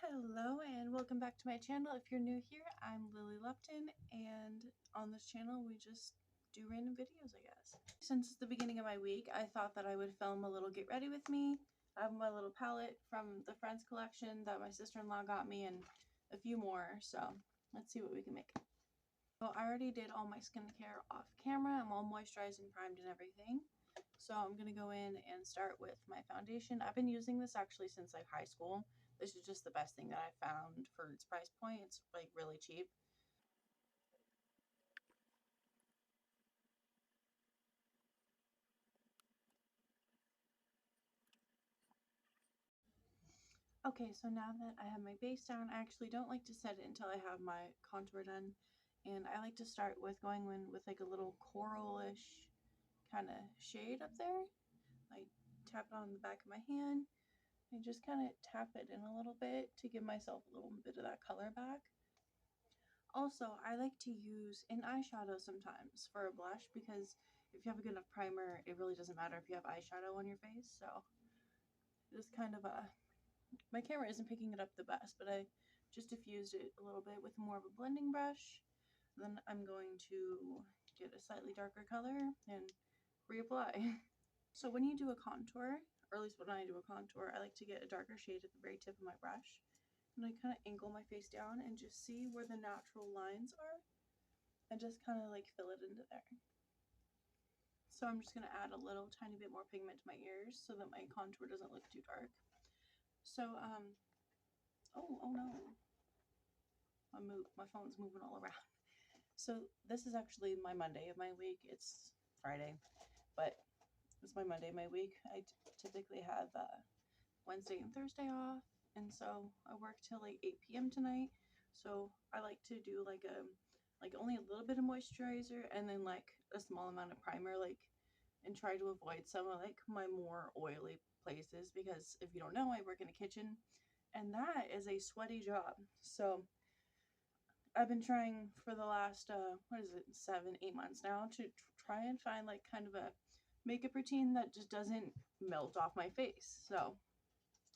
Hello and welcome back to my channel. If you're new here, I'm Lilly Lupton, and on this channel we just do random videos, I guess. Since it's the beginning of my week, I thought that I would film a little get ready with me. I have my little palette from the Friends collection that my sister-in-law got me and a few more, so let's see what we can make. So I already did all my skincare off camera. I'm all moisturized and primed and everything. So I'm going to go in and start with my foundation. I've been using this actually since like high school. This is just the best thing that I found for its price point. It's like really cheap. Okay, so now that I have my base down, I actually don't like to set it until I have my contour done. And I like to start with going in with like a little coralish kind of shade up there. Like tap it on the back of my hand and just kind of tap it in a little bit to give myself a little bit of that color back. Also, I like to use an eyeshadow sometimes for a blush because if you have a good enough primer, it really doesn't matter if you have eyeshadow on your face. So just kind of my camera isn't picking it up the best, but I just diffused it a little bit with more of a blending brush. Then I'm going to get a slightly darker color and reapply. So when you do a contour, or at least when I do a contour, I like to get a darker shade at the very tip of my brush. And I kind of angle my face down and just see where the natural lines are and just kind of like fill it into there. So I'm just going to add a little tiny bit more pigment to my ears so that my contour doesn't look too dark. So, oh no, my phone's moving all around. So this is actually my Monday of my week. It's Friday, but it's my Monday of my week. I typically have Wednesday and Thursday off, and so I work till like 8 p.m. tonight. So I like to do like only a little bit of moisturizer and then like a small amount of primer, like, and try to avoid some of like my more oily places because if you don't know, I work in a kitchen and that is a sweaty job. So I've been trying for the last, 7-8 months now to try and find like kind of a makeup routine that just doesn't melt off my face. So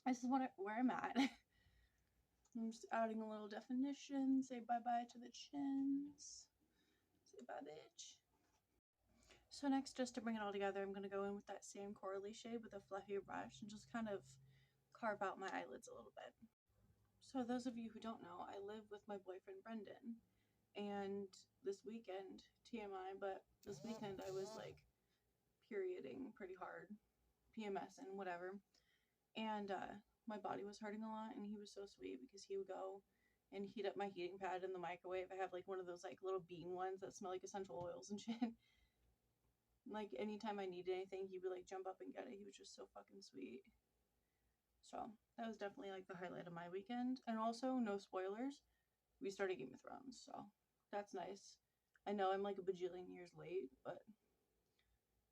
this is where I'm at. I'm just adding a little definition. Say bye-bye to the chins. Say bye, bitch. So next, just to bring it all together, I'm going to go in with that same corally shade with a fluffier brush and just kind of carve out my eyelids a little bit. So those of you who don't know, I live with my boyfriend Brendan, and this weekend, TMI, but this weekend I was like perioding pretty hard, PMS and whatever, and my body was hurting a lot, and he was so sweet because he would go and heat up my heating pad in the microwave. I have like one of those like little bean ones that smell like essential oils and shit. Like anytime I needed anything, he would like jump up and get it. He was just so fucking sweet. So that was definitely like the highlight of my weekend. And also, no spoilers, we started Game of Thrones, so that's nice. I know I'm like a bajillion years late, but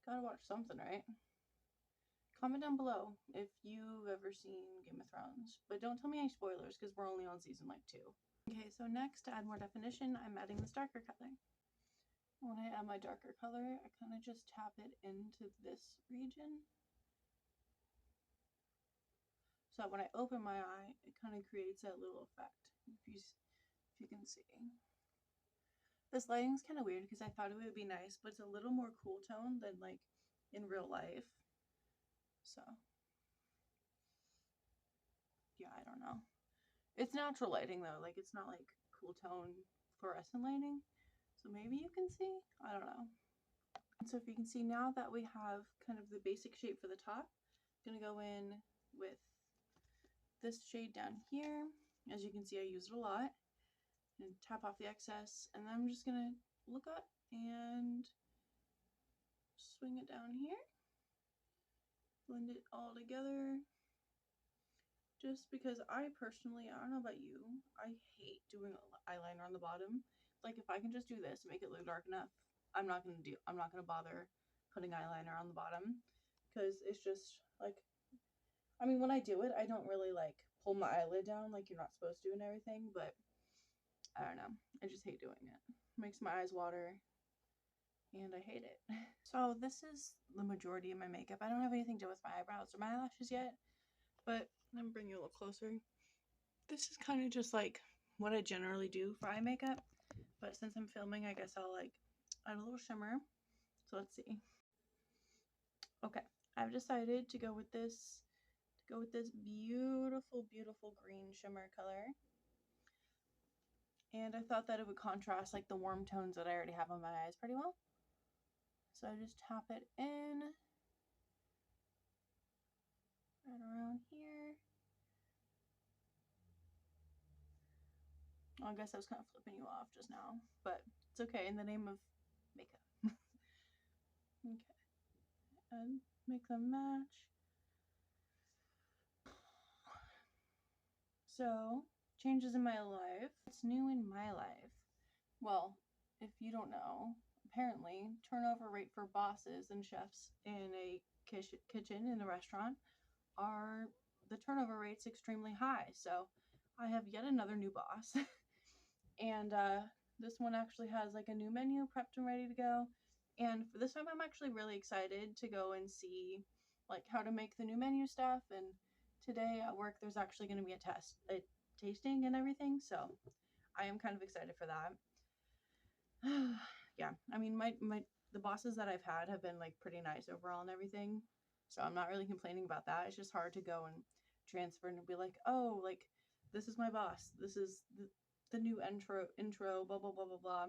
gotta watch something, right? Comment down below if you've ever seen Game of Thrones, but don't tell me any spoilers because we're only on season like 2. Okay, so next, to add more definition, I'm adding this darker color. When I add my darker color, I kind of just tap it into this region. So when I open my eye, it kind of creates that little effect, if you can see. This lighting's kind of weird because I thought it would be nice, but it's a little more cool tone than like in real life. So yeah, I don't know. It's natural lighting though, like it's not like cool tone fluorescent lighting. So maybe you can see, I don't know. And so if you can see now that we have kind of the basic shape for the top, I'm gonna go in with this shade down here. As you can see, I use it a lot. And tap off the excess, and then I'm just gonna look up and swing it down here. Blend it all together. Just because I personally, I don't know about you, I hate doing eyeliner on the bottom. Like if I can just do this and make it look dark enough, I'm not gonna bother putting eyeliner on the bottom because it's just like, I mean, when I do it, I don't really like pull my eyelid down like you're not supposed to and everything, but I don't know. I just hate doing it. It makes my eyes water and I hate it. So this is the majority of my makeup. I don't have anything done with my eyebrows or my eyelashes yet, but let me bring you a little closer. This is kind of just like what I generally do for eye makeup, but since I'm filming, I guess I'll like add a little shimmer. So let's see. Okay, I've decided to go with this beautiful, beautiful green shimmer color. And I thought that it would contrast like the warm tones that I already have on my eyes pretty well. So I just tap it in right around here. Well, I guess I was kind of flipping you off just now, but it's okay in the name of makeup. Okay, and make them match. So, changes in my life. What's new in my life? Well, if you don't know, apparently turnover rate for bosses and chefs in a kitchen in a restaurant are the turnover rate's extremely high. So I have yet another new boss. And this one actually has like a new menu prepped and ready to go. And for this time I'm actually really excited to go and see like how to make the new menu stuff. And today at work there's actually going to be a tasting and everything, so I am kind of excited for that. Yeah, I mean the bosses that I've had have been like pretty nice overall and everything, so I'm not really complaining about that. It's just hard to go and transfer and be like, oh, like this is my boss, this is the new intro blah blah blah blah blah,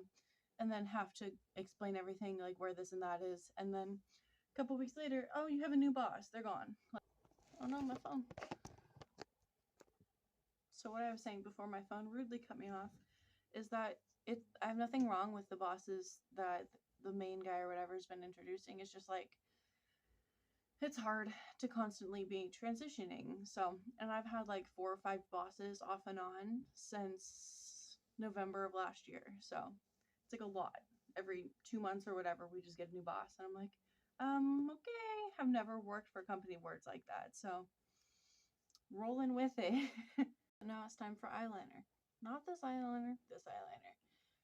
and then have to explain everything like where this and that is, and then a couple weeks later, oh, you have a new boss, they're gone. Like, oh no, my phone. So what I was saying before my phone rudely cut me off is that I have nothing wrong with the bosses that the main guy or whatever has been introducing. It's just like it's hard to constantly be transitioning. So, and I've had like 4 or 5 bosses off and on since November of last year. So it's like a lot. Every 2 months or whatever, we just get a new boss. And I'm like, okay, I've never worked for a company where it's like that. So rolling with it. Now it's time for eyeliner. Not this eyeliner, this eyeliner.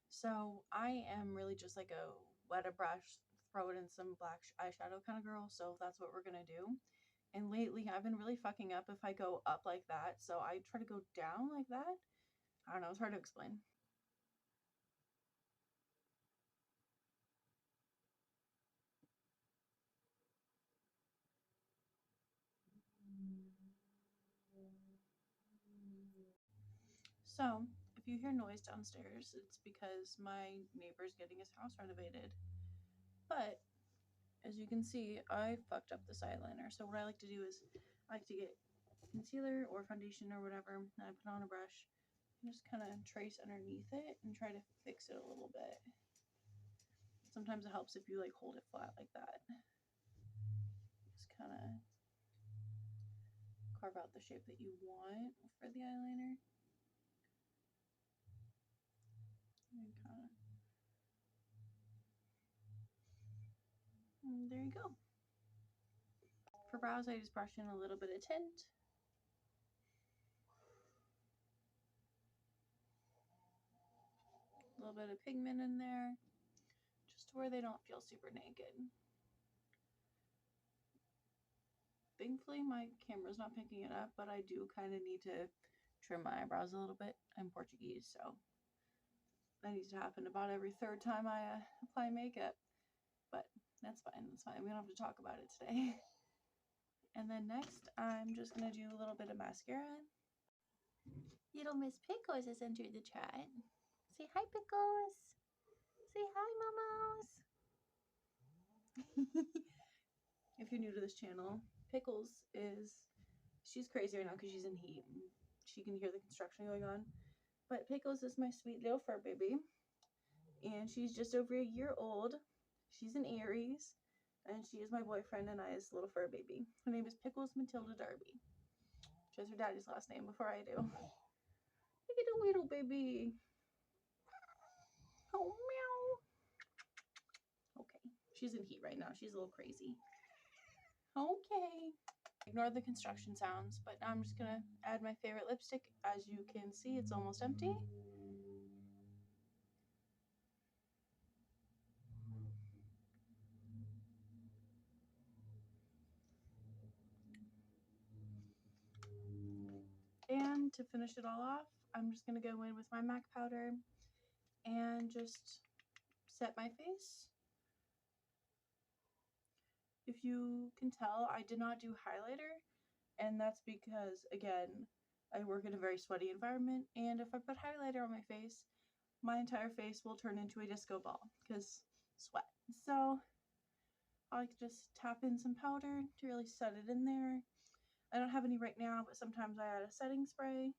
So I am really just like a wet a brush, throw it in some black eyeshadow kind of girl. So that's what we're going to do. And lately I've been really fucking up if I go up like that. So I try to go down like that. I don't know, it's hard to explain. So if you hear noise downstairs, it's because my neighbor's getting his house renovated. But as you can see, I fucked up this eyeliner. So what I like to do is I like to get concealer or foundation or whatever, and I put on a brush and just kind of trace underneath it and try to fix it a little bit. Sometimes it helps if you like hold it flat like that. Just kind of carve out the shape that you want for the eyeliner. And kind of, and there you go. For brows, I just brush in a little bit of tint. A little bit of pigment in there, just where they don't feel super naked. Thankfully, my camera's not picking it up, but I do kind of need to trim my eyebrows a little bit. I'm Portuguese, so that needs to happen about every 3rd time I apply makeup. But that's fine, that's fine. We don't have to talk about it today. And then next, I'm just going to do a little bit of mascara. Little Miss Pickles has entered the chat. Say hi, Pickles. Say hi, Momos. If you're new to this channel, Pickles she's crazy right now because she's in heat. She can hear the construction going on. But Pickles is my sweet little fur baby. And she's just over a year old. She's an Aries. And she is my boyfriend and I's little fur baby. Her name is Pickles Matilda Darby. She has her daddy's last name before I do. Look at the little baby. Oh, meow. Okay, she's in heat right now. She's a little crazy. Okay. Ignore the construction sounds, but I'm just gonna add my favorite lipstick. As you can see, it's almost empty. And to finish it all off, I'm just going to go in with my MAC powder and just set my face. If you can tell, I did not do highlighter, and that's because, again, I work in a very sweaty environment, and if I put highlighter on my face, my entire face will turn into a disco ball because sweat. So I like to just tap in some powder to really set it in there. I don't have any right now, but sometimes I add a setting spray.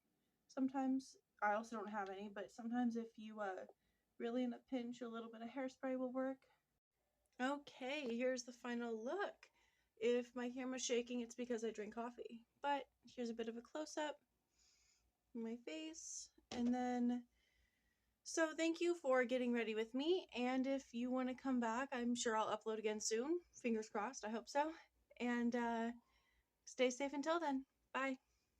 Sometimes I also don't have any, but sometimes if you really in a pinch, a little bit of hairspray will work. Okay, here's the final look. If my camera's shaking, it's because I drink coffee. But here's a bit of a close-up of my face. And then, so thank you for getting ready with me. And if you want to come back, I'm sure I'll upload again soon. Fingers crossed, I hope so. And stay safe until then. Bye.